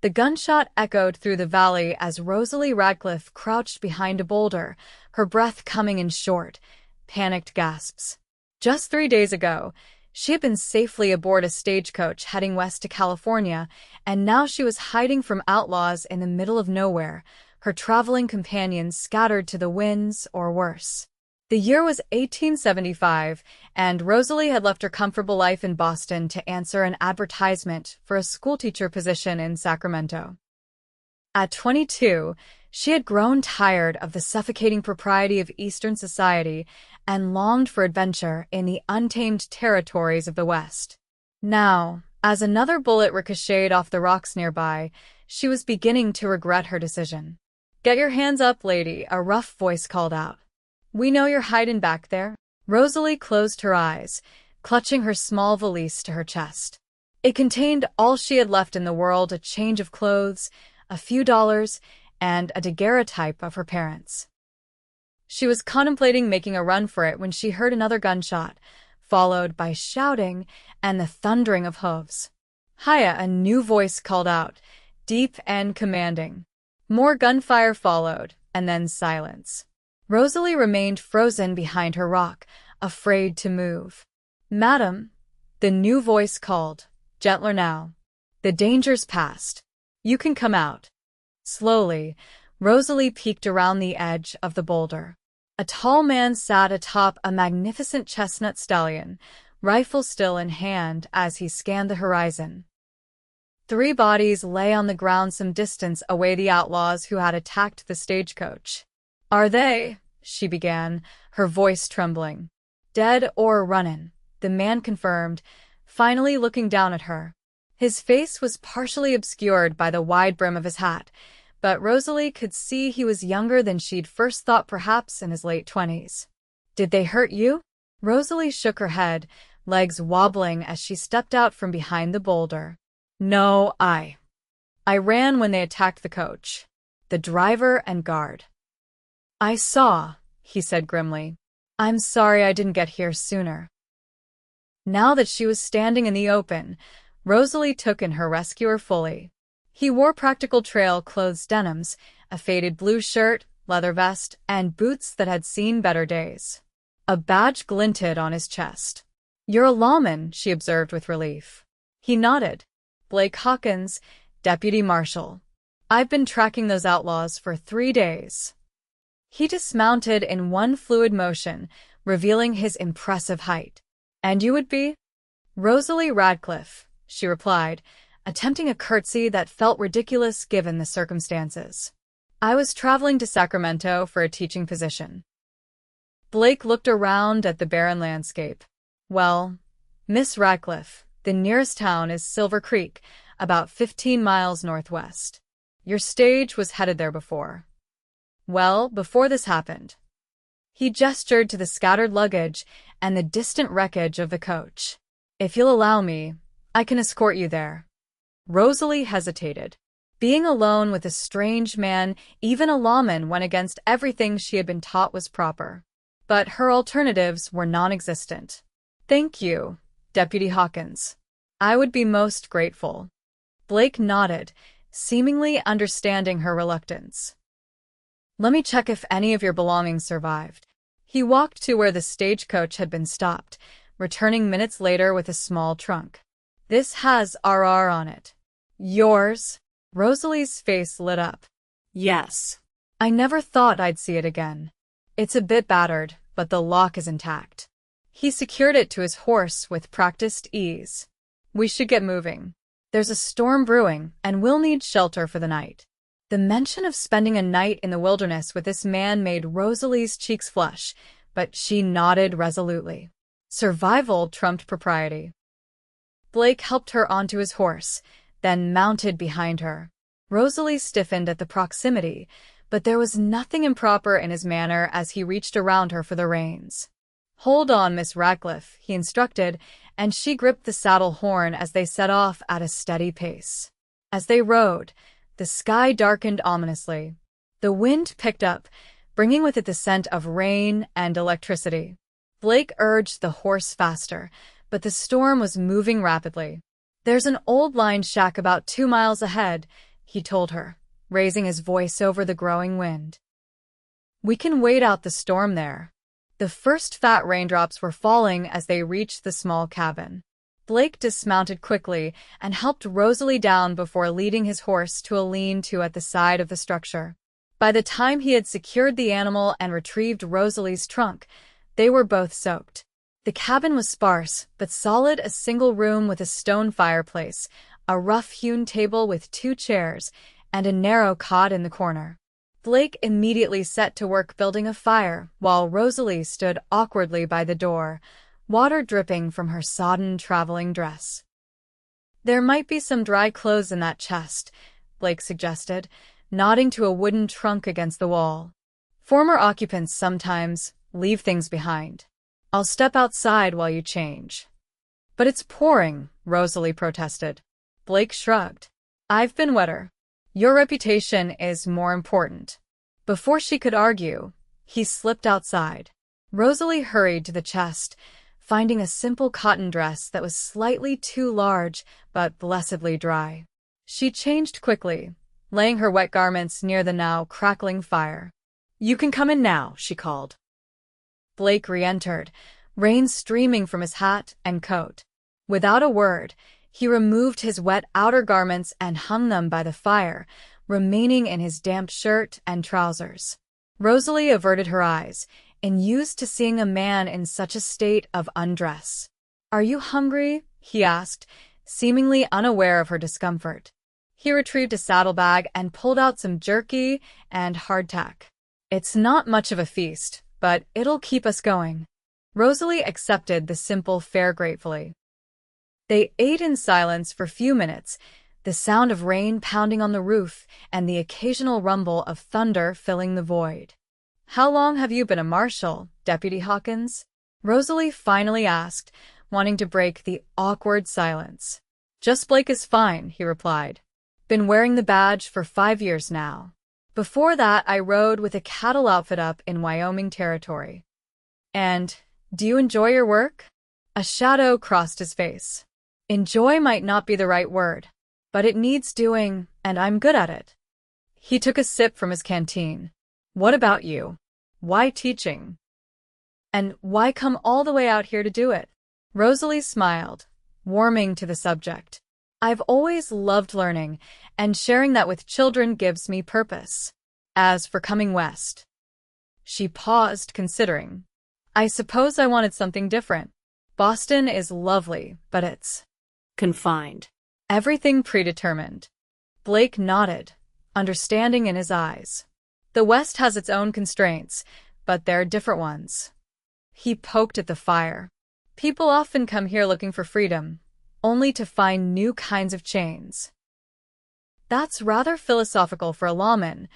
The gunshot echoed through the valley as Rosalie Radcliff crouched behind a boulder, her breath coming in short, panicked gasps. Just 3 days ago, she had been safely aboard a stagecoach heading west to California, and now she was hiding from outlaws in the middle of nowhere, her traveling companions scattered to the winds or worse. The year was 1875, and Rosalie had left her comfortable life in Boston to answer an advertisement for a schoolteacher position in Sacramento. At 22, she had grown tired of the suffocating propriety of Eastern society and longed for adventure in the untamed territories of the West. Now, as another bullet ricocheted off the rocks nearby, she was beginning to regret her decision. "Get your hands up, lady," a rough voice called out. "We know you're hiding back there." Rosalie closed her eyes, clutching her small valise to her chest. It contained all she had left in the world: a change of clothes, a few dollars, and a daguerreotype of her parents. She was contemplating making a run for it when she heard another gunshot, followed by shouting and the thundering of hooves. "Hiya," a new voice called out, deep and commanding. More gunfire followed, and then silence. Rosalie remained frozen behind her rock, afraid to move. "Madam," the new voice called, gentler now. "The danger's past. You can come out." Slowly, Rosalie peeked around the edge of the boulder. A tall man sat atop a magnificent chestnut stallion, rifle still in hand as he scanned the horizon. 3 bodies lay on the ground some distance away, the outlaws who had attacked the stagecoach. "Are they?" she began, her voice trembling. "Dead or runnin'," the man confirmed, finally looking down at her. His face was partially obscured by the wide brim of his hat, but Rosalie could see he was younger than she'd first thought, perhaps in his late 20s. "Did they hurt you?" Rosalie shook her head, legs wobbling as she stepped out from behind the boulder. "No, I ran when they attacked the coach. The driver and guard." "I saw," he said grimly. "I'm sorry I didn't get here sooner." Now that she was standing in the open, Rosalie took in her rescuer fully. He wore practical trail clothes denims, a faded blue shirt, leather vest, and boots that had seen better days. A badge glinted on his chest. "You're a lawman," she observed with relief. He nodded. "Blake Hawkins, Deputy Marshal. I've been tracking those outlaws for 3 days. He dismounted in one fluid motion, revealing his impressive height. "And you would be?" "Rosalie Radcliff," she replied, attempting a curtsy that felt ridiculous given the circumstances. "I was traveling to Sacramento for a teaching position." Blake looked around at the barren landscape. "Well, Miss Radcliff, the nearest town is Silver Creek, about 15 miles northwest. Your stage was headed there before. Well, before this happened." He gestured to the scattered luggage and the distant wreckage of the coach. "If you'll allow me, I can escort you there." Rosalie hesitated. Being alone with a strange man, even a lawman, went against everything she had been taught was proper. But her alternatives were non-existent. "Thank you, Deputy Hawkins. I would be most grateful." Blake nodded, seemingly understanding her reluctance. "Let me check if any of your belongings survived." He walked to where the stagecoach had been stopped, returning minutes later with a small trunk. "This has RR on it." "Yours?" Rosalie's face lit up. "Yes. I never thought I'd see it again. It's a bit battered, but the lock is intact." He secured it to his horse with practiced ease. "We should get moving. There's a storm brewing, and we'll need shelter for the night." The mention of spending a night in the wilderness with this man made Rosalie's cheeks flush, but she nodded resolutely. Survival trumped propriety. Blake helped her onto his horse, then mounted behind her. Rosalie stiffened at the proximity, but there was nothing improper in his manner as he reached around her for the reins. "Hold on, Miss Radcliff," he instructed, and she gripped the saddle horn as they set off at a steady pace. As they rode, the sky darkened ominously. The wind picked up, bringing with it the scent of rain and electricity. Blake urged the horse faster, but the storm was moving rapidly. "There's an old line shack about 2 miles ahead," he told her, raising his voice over the growing wind. We can wait out the storm there. The first fat raindrops were falling as they reached the small cabin. Blake dismounted quickly and helped Rosalie down before leading his horse to a lean-to at the side of the structure. By the time he had secured the animal and retrieved Rosalie's trunk, they were both soaked. The cabin was sparse, but solid, a single room with a stone fireplace, a rough-hewn table with 2 chairs, and a narrow cot in the corner. Blake immediately set to work building a fire, while Rosalie stood awkwardly by the door, water dripping from her sodden traveling dress. There might be some dry clothes in that chest, Blake suggested, nodding to a wooden trunk against the wall. Former occupants sometimes leave things behind. I'll step outside while you change. But it's pouring, Rosalie protested. Blake shrugged. I've been wetter. Your reputation is more important. Before she could argue, he slipped outside. Rosalie hurried to the chest, finding a simple cotton dress that was slightly too large but blessedly dry. She changed quickly, laying her wet garments near the now crackling fire. You can come in now, she called. Blake re-entered, rain streaming from his hat and coat. Without a word, he removed his wet outer garments and hung them by the fire, remaining in his damp shirt and trousers. Rosalie averted her eyes, unused to seeing a man in such a state of undress. Are you hungry? He asked, seemingly unaware of her discomfort. He retrieved a saddlebag and pulled out some jerky and hardtack. It's not much of a feast, but it'll keep us going. Rosalie accepted the simple fare gratefully. They ate in silence for a few minutes, the sound of rain pounding on the roof and the occasional rumble of thunder filling the void. How long have you been a marshal, Deputy Hawkins? Rosalie finally asked, wanting to break the awkward silence. Just Blake is fine, he replied. Been wearing the badge for 5 years now. Before that, I rode with a cattle outfit up in Wyoming Territory. And, do you enjoy your work? A shadow crossed his face. Enjoy might not be the right word, but it needs doing, and I'm good at it. He took a sip from his canteen. What about you? Why teaching? And why come all the way out here to do it? Rosalie smiled, warming to the subject. I've always loved learning, and sharing that with children gives me purpose. As for coming west. She paused, considering. I suppose I wanted something different. Boston is lovely, but it's confined. Everything predetermined. Blake nodded, understanding in his eyes. The West has its own constraints, but they're different ones. He poked at the fire. People often come here looking for freedom, only to find new kinds of chains. That's rather philosophical for a lawman,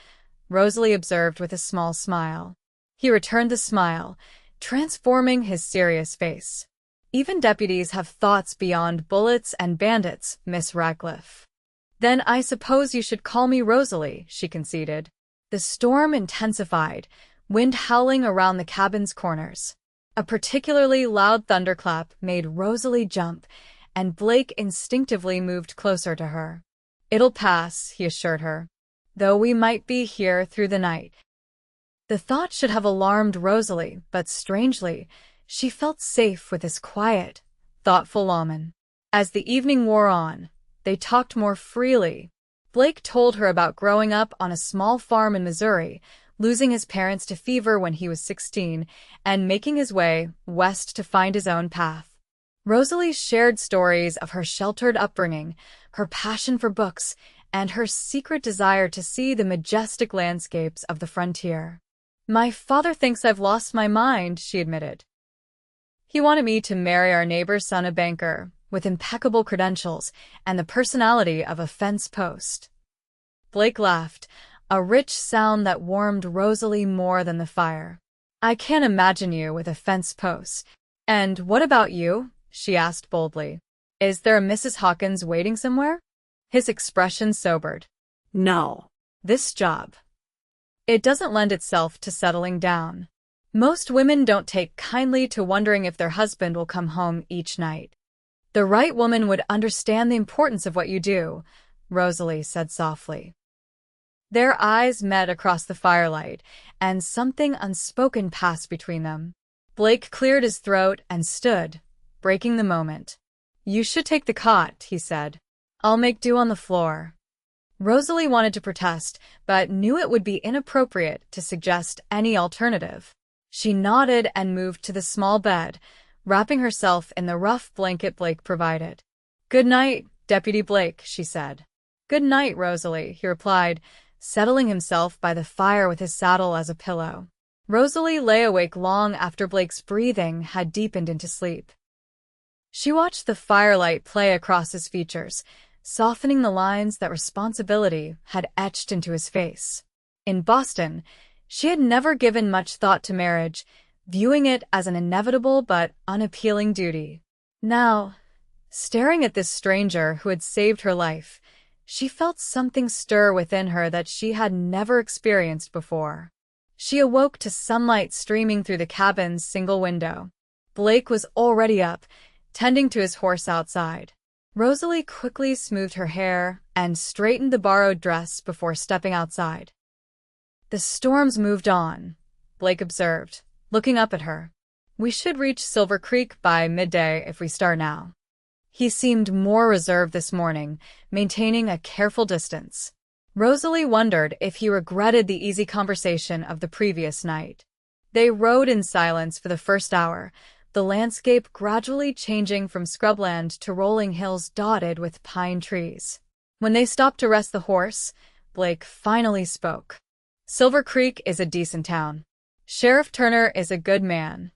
Rosalie observed with a small smile. He returned the smile, transforming his serious face. Even deputies have thoughts beyond bullets and bandits, Miss Radcliff. Then I suppose you should call me Rosalie, she conceded. The storm intensified, wind howling around the cabin's corners. A particularly loud thunderclap made Rosalie jump, and Blake instinctively moved closer to her. It'll pass, he assured her, though we might be here through the night. The thought should have alarmed Rosalie, but strangely, she felt safe with this quiet, thoughtful lawman. As the evening wore on, they talked more freely. Blake told her about growing up on a small farm in Missouri, losing his parents to fever when he was 16, and making his way west to find his own path. Rosalie shared stories of her sheltered upbringing, her passion for books, and her secret desire to see the majestic landscapes of the frontier. My father thinks I've lost my mind, she admitted. He wanted me to marry our neighbor's son, a banker, with impeccable credentials and the personality of a fence post. Blake laughed, a rich sound that warmed Rosalie more than the fire. I can't imagine you with a fence post. And what about you? She asked boldly. Is there a Mrs. Hawkins waiting somewhere? His expression sobered. No. This job. It doesn't lend itself to settling down. Most women don't take kindly to wondering if their husband will come home each night. The right woman would understand the importance of what you do, Rosalie said softly. Their eyes met across the firelight, and something unspoken passed between them. Blake cleared his throat and stood, breaking the moment. You should take the cot, he said. I'll make do on the floor. Rosalie wanted to protest, but knew it would be inappropriate to suggest any alternative. She nodded and moved to the small bed, wrapping herself in the rough blanket Blake provided. Good night, Deputy Blake, she said. Good night, Rosalie, he replied, settling himself by the fire with his saddle as a pillow. Rosalie lay awake long after Blake's breathing had deepened into sleep. She watched the firelight play across his features, softening the lines that responsibility had etched into his face. In Boston, she had never given much thought to marriage, viewing it as an inevitable but unappealing duty. Now, staring at this stranger who had saved her life, she felt something stir within her that she had never experienced before. She awoke to sunlight streaming through the cabin's single window. Blake was already up, tending to his horse outside. Rosalie quickly smoothed her hair and straightened the borrowed dress before stepping outside. The storm's moved on, Blake observed, looking up at her. We should reach Silver Creek by midday if we start now. He seemed more reserved this morning, maintaining a careful distance. Rosalie wondered if he regretted the easy conversation of the previous night. They rode in silence for the first hour, the landscape gradually changing from scrubland to rolling hills dotted with pine trees. When they stopped to rest the horse, Blake finally spoke. Silver Creek is a decent town. Sheriff Turner is a good man.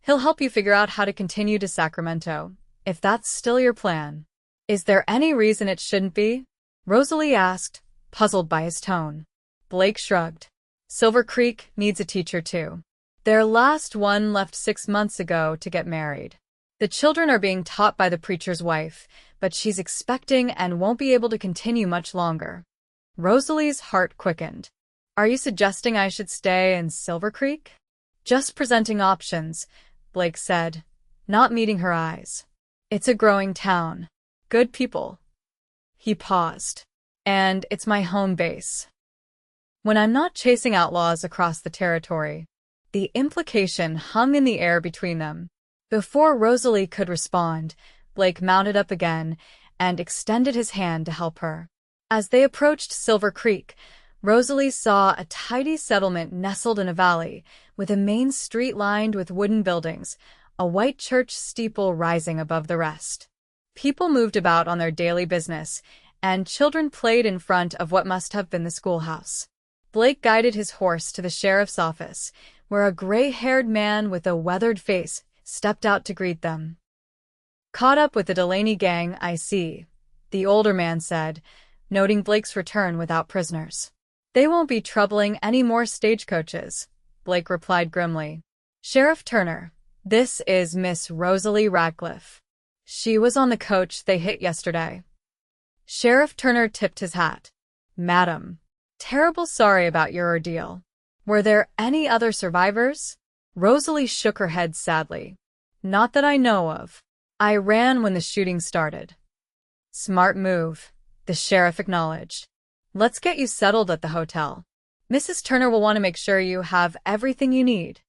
He'll help you figure out how to continue to Sacramento, if that's still your plan. Is there any reason it shouldn't be? Rosalie asked, puzzled by his tone. Blake shrugged. Silver Creek needs a teacher too. Their last one left 6 months ago to get married. The children are being taught by the preacher's wife, but she's expecting and won't be able to continue much longer. Rosalie's heart quickened. Are you suggesting I should stay in Silver Creek? Just presenting options, Blake said, not meeting her eyes. It's a growing town. Good people. He paused. And it's my home base. When I'm not chasing outlaws across the territory. The implication hung in the air between them. Before Rosalie could respond, Blake mounted up again and extended his hand to help her. As they approached Silver Creek, Rosalie saw a tidy settlement nestled in a valley, with a main street lined with wooden buildings, a white church steeple rising above the rest. People moved about on their daily business, and children played in front of what must have been the schoolhouse. Blake guided his horse to the sheriff's office, where a gray-haired man with a weathered face stepped out to greet them. Caught up with the Delaney gang, I see, the older man said, noting Blake's return without prisoners. They won't be troubling any more stagecoaches, Blake replied grimly. Sheriff Turner, this is Miss Rosalie Radcliff. She was on the coach they hit yesterday. Sheriff Turner tipped his hat. Madam, terrible sorry about your ordeal. Were there any other survivors? Rosalie shook her head sadly. Not that I know of. I ran when the shooting started. Smart move, the sheriff acknowledged. Let's get you settled at the hotel. Mrs. Turner will want to make sure you have everything you need.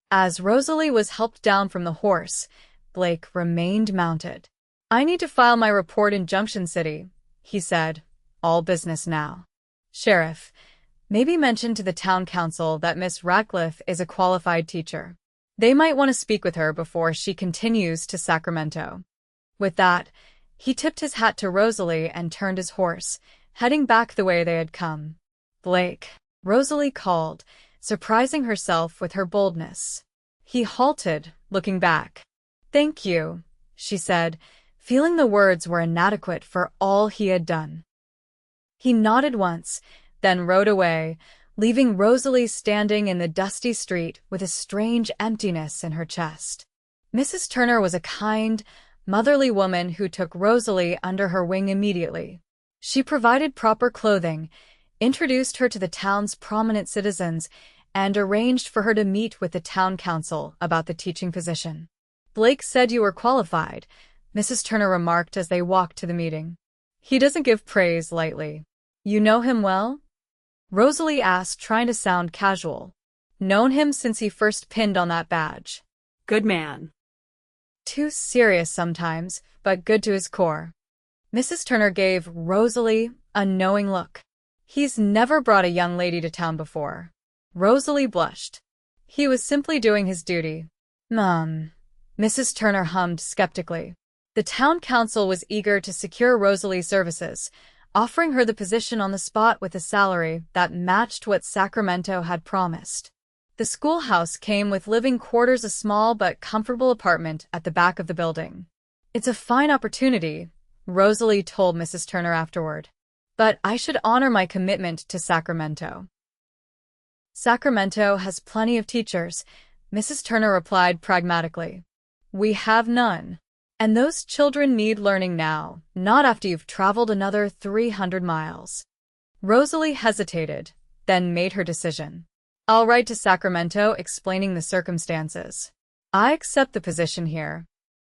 As Rosalie was helped down from the horse, Blake remained mounted. I need to file my report in Junction City, he said. All business now. Sheriff, maybe mention to the town council that Miss Radcliff is a qualified teacher. They might want to speak with her before she continues to Sacramento. With that, he tipped his hat to Rosalie and turned his horse, heading back the way they had come. Blake, Rosalie called, surprising herself with her boldness. He halted, looking back. Thank you, she said, feeling the words were inadequate for all he had done. He nodded once, then rode away, leaving Rosalie standing in the dusty street with a strange emptiness in her chest. Mrs. Turner was a kind, motherly woman who took Rosalie under her wing immediately. She provided proper clothing, introduced her to the town's prominent citizens, and arranged for her to meet with the town council about the teaching position. Blake said you were qualified, Mrs. Turner remarked as they walked to the meeting. He doesn't give praise lightly. You know him well? Rosalie asked, trying to sound casual. Known him since he first pinned on that badge. Good man. Too serious sometimes, but good to his core. Mrs. Turner gave Rosalie a knowing look. He's never brought a young lady to town before. Rosalie blushed. He was simply doing his duty. Mrs. Turner hummed skeptically. The town council was eager to secure Rosalie's services, offering her the position on the spot with a salary that matched what Sacramento had promised. The schoolhouse came with living quarters, a small but comfortable apartment at the back of the building. It's a fine opportunity, Rosalie told Mrs. Turner afterward. But I should honor my commitment to Sacramento. Sacramento has plenty of teachers, Mrs. Turner replied pragmatically. We have none. And those children need learning now, not after you've traveled another 300 miles. Rosalie hesitated, then made her decision. I'll write to Sacramento explaining the circumstances. I accept the position here.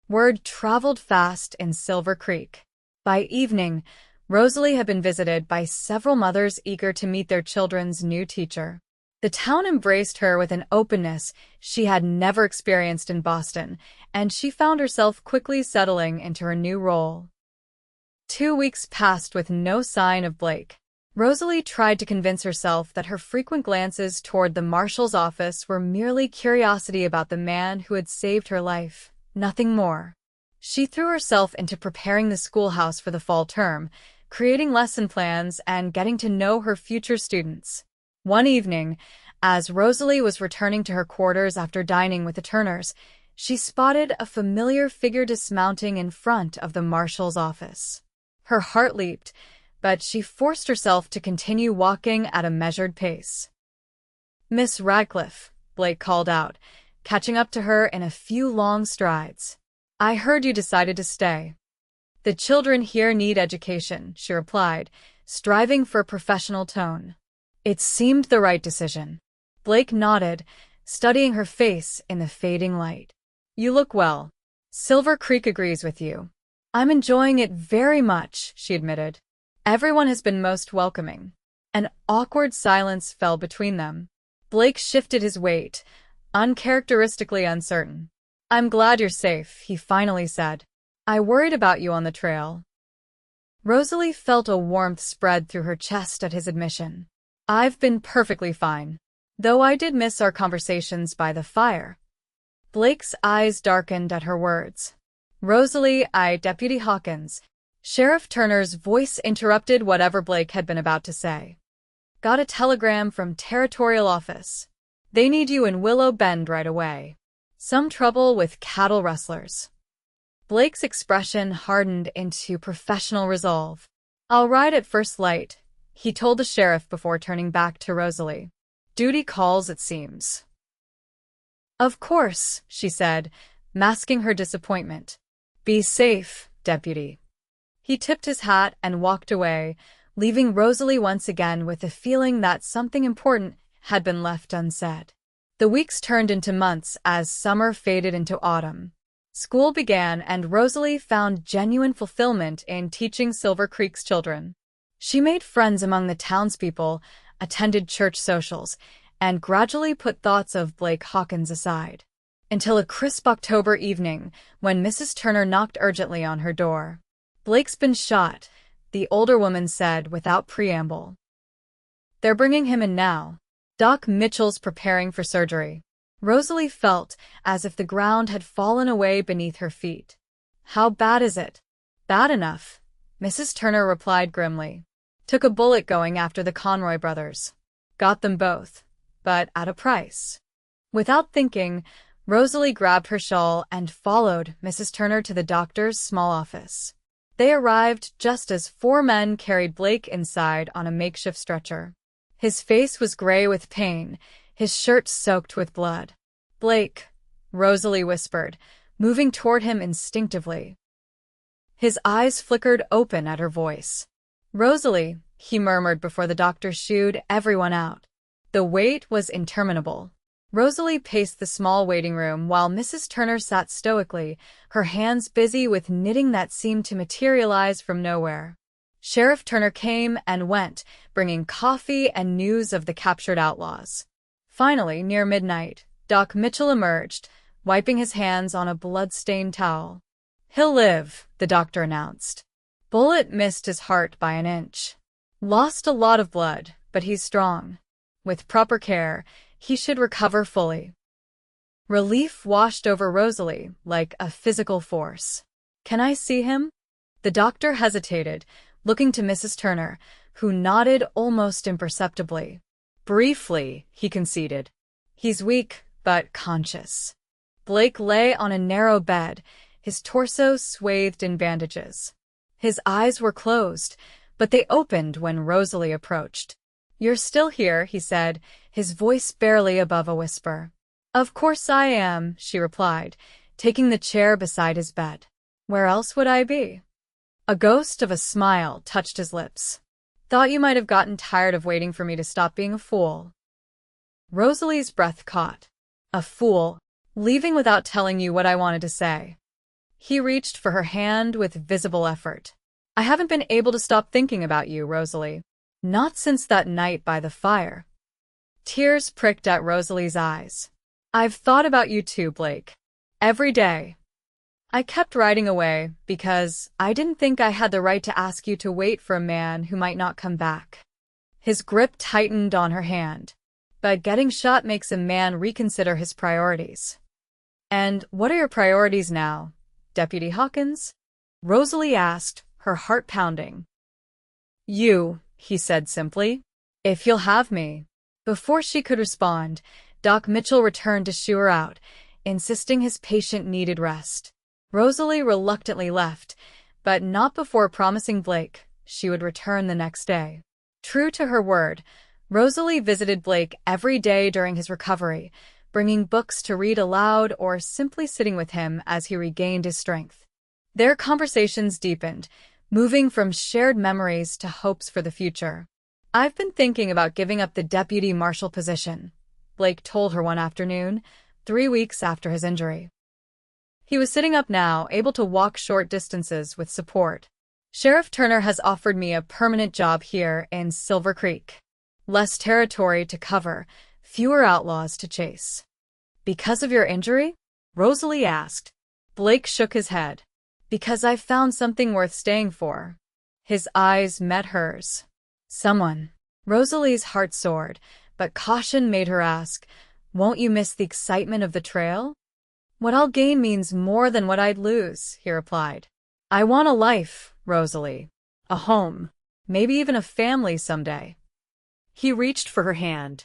Word traveled fast in Silver Creek. By evening, Rosalie had been visited by several mothers eager to meet their children's new teacher. The town embraced her with an openness she had never experienced in Boston, and she found herself quickly settling into her new role. 2 weeks passed with no sign of Blake. Rosalie tried to convince herself that her frequent glances toward the marshal's office were merely curiosity about the man who had saved her life, nothing more. She threw herself into preparing the schoolhouse for the fall term, creating lesson plans and getting to know her future students. One evening, as Rosalie was returning to her quarters after dining with the Turners, she spotted a familiar figure dismounting in front of the marshal's office. Her heart leaped, but she forced herself to continue walking at a measured pace. Miss Radcliff, Blake called out, catching up to her in a few long strides. I heard you decided to stay. The children here need education, she replied, striving for a professional tone. It seemed the right decision. Blake nodded, studying her face in the fading light. You look well. Silver Creek agrees with you. I'm enjoying it very much, she admitted. Everyone has been most welcoming. An awkward silence fell between them. Blake shifted his weight, uncharacteristically uncertain. I'm glad you're safe, he finally said. I worried about you on the trail. Rosalie felt a warmth spread through her chest at his admission. I've been perfectly fine, though I did miss our conversations by the fire. Blake's eyes darkened at her words. Rosalie, Deputy Hawkins. Sheriff Turner's voice interrupted whatever Blake had been about to say. Got a telegram from Territorial Office. They need you in Willow Bend right away. Some trouble with cattle rustlers. Blake's expression hardened into professional resolve. I'll ride at first light, he told the sheriff before turning back to Rosalie. Duty calls, it seems. Of course, she said, masking her disappointment. Be safe, Deputy. He tipped his hat and walked away, leaving Rosalie once again with the feeling that something important had been left unsaid. The weeks turned into months as summer faded into autumn. School began and Rosalie found genuine fulfillment in teaching Silver Creek's children. She made friends among the townspeople, attended church socials, and gradually put thoughts of Blake Hawkins aside. Until a crisp October evening, when Mrs. Turner knocked urgently on her door. Blake's been shot, the older woman said without preamble. They're bringing him in now. Doc Mitchell's preparing for surgery. Rosalie felt as if the ground had fallen away beneath her feet. How bad is it? Bad enough, Mrs. Turner replied grimly. Took a bullet going after the Conroy brothers. Got them both, but at a price. Without thinking, Rosalie grabbed her shawl and followed Mrs. Turner to the doctor's small office. They arrived just as 4 men carried Blake inside on a makeshift stretcher. His face was gray with pain, his shirt soaked with blood. Blake, Rosalie whispered, moving toward him instinctively. His eyes flickered open at her voice. Rosalie, he murmured before the doctor shooed everyone out. The wait was interminable. Rosalie paced the small waiting room while Mrs. Turner sat stoically, her hands busy with knitting that seemed to materialize from nowhere. Sheriff Turner came and went, bringing coffee and news of the captured outlaws. Finally, near midnight, Doc Mitchell emerged, wiping his hands on a blood-stained towel. "He'll live," the doctor announced. "Bullet missed his heart by an inch. Lost a lot of blood, but he's strong. With proper care, he should recover fully." Relief washed over Rosalie like a physical force. "Can I see him?" The doctor hesitated, looking to Mrs. Turner, who nodded almost imperceptibly. "Briefly," he conceded. "He's weak, but conscious." Blake lay on a narrow bed, his torso swathed in bandages. His eyes were closed, but they opened when Rosalie approached. "You're still here," he said, his voice barely above a whisper. "Of course I am," she replied, taking the chair beside his bed. "Where else would I be?" A ghost of a smile touched his lips. "Thought you might have gotten tired of waiting for me to stop being a fool." Rosalie's breath caught. "A fool? Leaving without telling you what I wanted to say." He reached for her hand with visible effort. "I haven't been able to stop thinking about you, Rosalie. Not since that night by the fire." Tears pricked at Rosalie's eyes. "I've thought about you too, Blake. Every day. I kept riding away because I didn't think I had the right to ask you to wait for a man who might not come back." His grip tightened on her hand. "But getting shot makes a man reconsider his priorities." "And what are your priorities now, Deputy Hawkins?" Rosalie asked, her heart pounding. "You," he said simply. "If you'll have me." Before she could respond, Doc Mitchell returned to shoo her out, insisting his patient needed rest. Rosalie reluctantly left, but not before promising Blake she would return the next day. True to her word, Rosalie visited Blake every day during his recovery, bringing books to read aloud or simply sitting with him as he regained his strength. Their conversations deepened, moving from shared memories to hopes for the future. "I've been thinking about giving up the deputy marshal position," Blake told her one afternoon, 3 weeks after his injury. He was sitting up now, able to walk short distances with support. "Sheriff Turner has offered me a permanent job here in Silver Creek. Less territory to cover, fewer outlaws to chase." "Because of your injury?" Rosalie asked. Blake shook his head. "Because I've found something worth staying for." His eyes met hers. "Someone." Rosalie's heart soared, but caution made her ask, "Won't you miss the excitement of the trail?" "What I'll gain means more than what I'd lose," he replied. "I want a life, Rosalie. A home. Maybe even a family someday." He reached for her hand.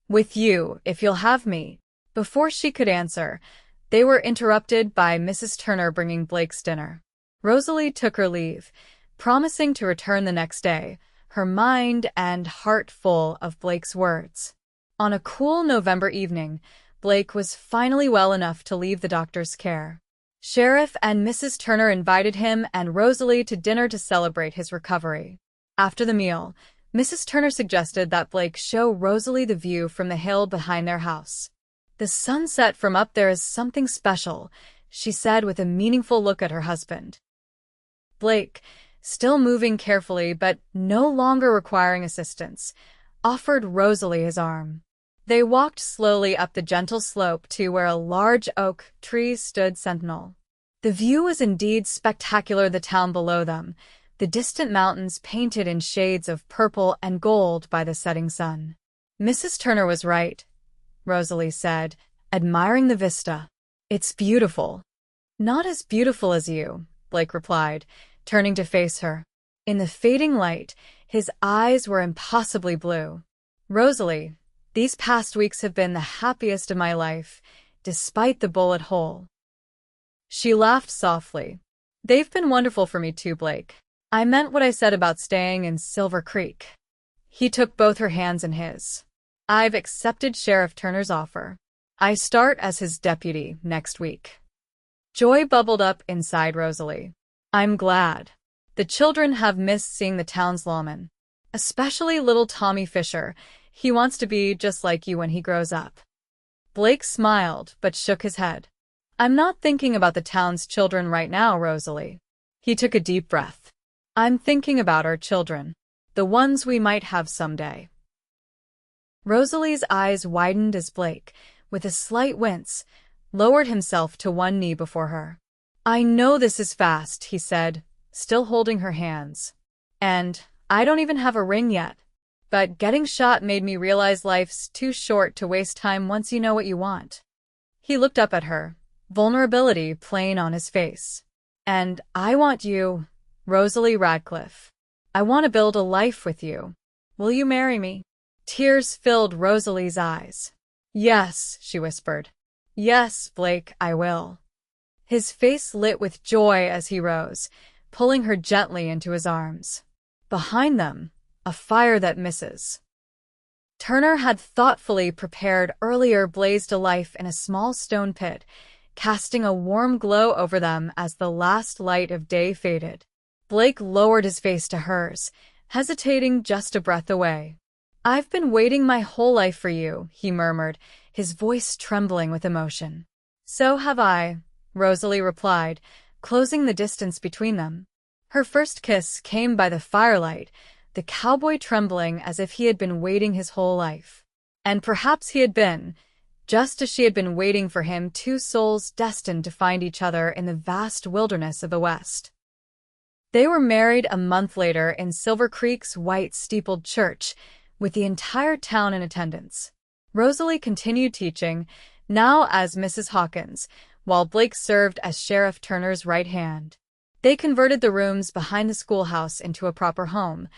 "With you, if you'll have me." Before she could answer, they were interrupted by Mrs. Turner bringing Blake's dinner. Rosalie took her leave, promising to return the next day, her mind and heart full of Blake's words. On a cool November evening, Blake was finally well enough to leave the doctor's care. Sheriff and Mrs. Turner invited him and Rosalie to dinner to celebrate his recovery. After the meal, Mrs. Turner suggested that Blake show Rosalie the view from the hill behind their house. "The sunset from up there is something special," she said with a meaningful look at her husband. Blake, still moving carefully but no longer requiring assistance, offered Rosalie his arm. They walked slowly up the gentle slope to where a large oak tree stood sentinel. The view was indeed spectacular, the town below them, the distant mountains painted in shades of purple and gold by the setting sun. "Mrs. Turner was right," Rosalie said, admiring the vista. "It's beautiful." "Not as beautiful as you," Blake replied, turning to face her. In the fading light, his eyes were impossibly blue. "Rosalie, these past weeks have been the happiest of my life, despite the bullet hole." She laughed softly. "They've been wonderful for me too, Blake. I meant what I said about staying in Silver Creek." He took both her hands in his. "I've accepted Sheriff Turner's offer. I start as his deputy next week." Joy bubbled up inside Rosalie. "I'm glad. The children have missed seeing the town's lawmen. Especially little Tommy Fisher. He wants to be just like you when he grows up." Blake smiled, but shook his head. "I'm not thinking about the town's children right now, Rosalie." He took a deep breath. I'm thinking about our children, the ones we might have someday. Rosalie's eyes widened as Blake, with a slight wince, lowered himself to one knee before her. I know this is fast, he said, still holding her hands. And I don't even have a ring yet. But getting shot made me realize life's too short to waste time once you know what you want. He looked up at her, vulnerability plain on his face. And I want you, Rosalie Radcliff. I want to build a life with you. Will you marry me? Tears filled Rosalie's eyes. Yes, she whispered. Yes, Blake, I will. His face lit with joy as he rose, pulling her gently into his arms. Behind them, a fire that misses. Turner had thoughtfully prepared earlier blazed a life in a small stone pit, casting a warm glow over them as the last light of day faded. Blake lowered his face to hers, hesitating just a breath away. I've been waiting my whole life for you, he murmured, his voice trembling with emotion. So have I, Rosalie replied, closing the distance between them. Her first kiss came by the firelight, the cowboy trembling as if he had been waiting his whole life. And perhaps he had been, just as she had been waiting for him, two souls destined to find each other in the vast wilderness of the West. They were married a month later in Silver Creek's white steepled church, with the entire town in attendance. Rosalie continued teaching, now as Mrs. Hawkins, while Blake served as Sheriff Turner's right hand. They converted the rooms behind the schoolhouse into a proper home,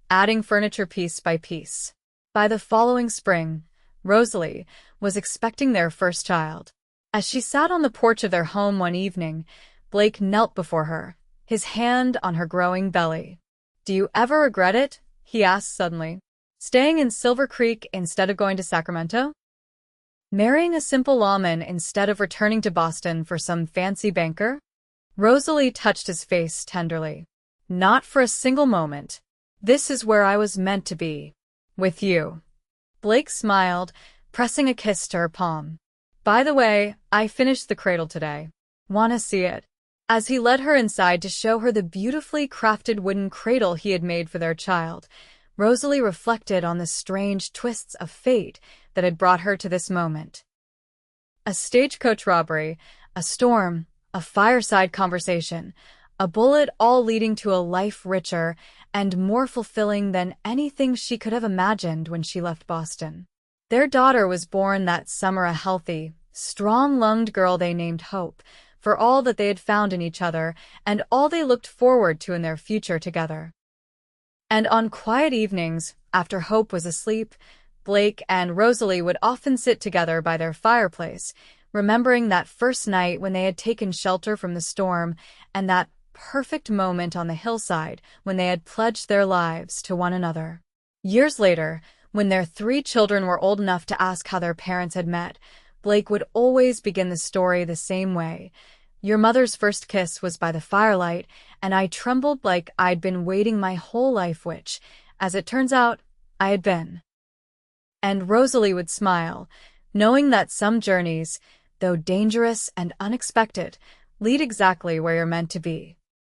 adding furniture piece by piece. By the following spring, Rosalie was expecting their first child. As she sat on the porch of their home one evening, Blake knelt before her, his hand on her growing belly. Do you ever regret it? He asked suddenly. Staying in Silver Creek instead of going to Sacramento? Marrying a simple lawman instead of returning to Boston for some fancy banker? Rosalie touched his face tenderly. Not for a single moment. This is where I was meant to be. With you. Blake smiled, pressing a kiss to her palm. By the way, I finished the cradle today. Wanna see it? As he led her inside to show her the beautifully crafted wooden cradle he had made for their child, Rosalie reflected on the strange twists of fate that had brought her to this moment. A stagecoach robbery, a storm, a fireside conversation, a bullet, all leading to a life richer and more fulfilling than anything she could have imagined when she left Boston. Their daughter was born that summer, a healthy, strong-lunged girl they named Hope, for all that they had found in each other and all they looked forward to in their future together. And on quiet evenings, after Hope was asleep, Blake and Rosalie would often sit together by their fireplace, remembering that first night when they had taken shelter from the storm and that perfect moment on the hillside when they had pledged their lives to one another. Years later, when their 3 children were old enough to ask how their parents had met, Blake would always begin the story the same way. Your mother's first kiss was by the firelight, and I trembled like I'd been waiting my whole life, which, as it turns out, I had been. And Rosalie would smile, knowing that some journeys, though dangerous and unexpected, lead exactly where you're meant to be.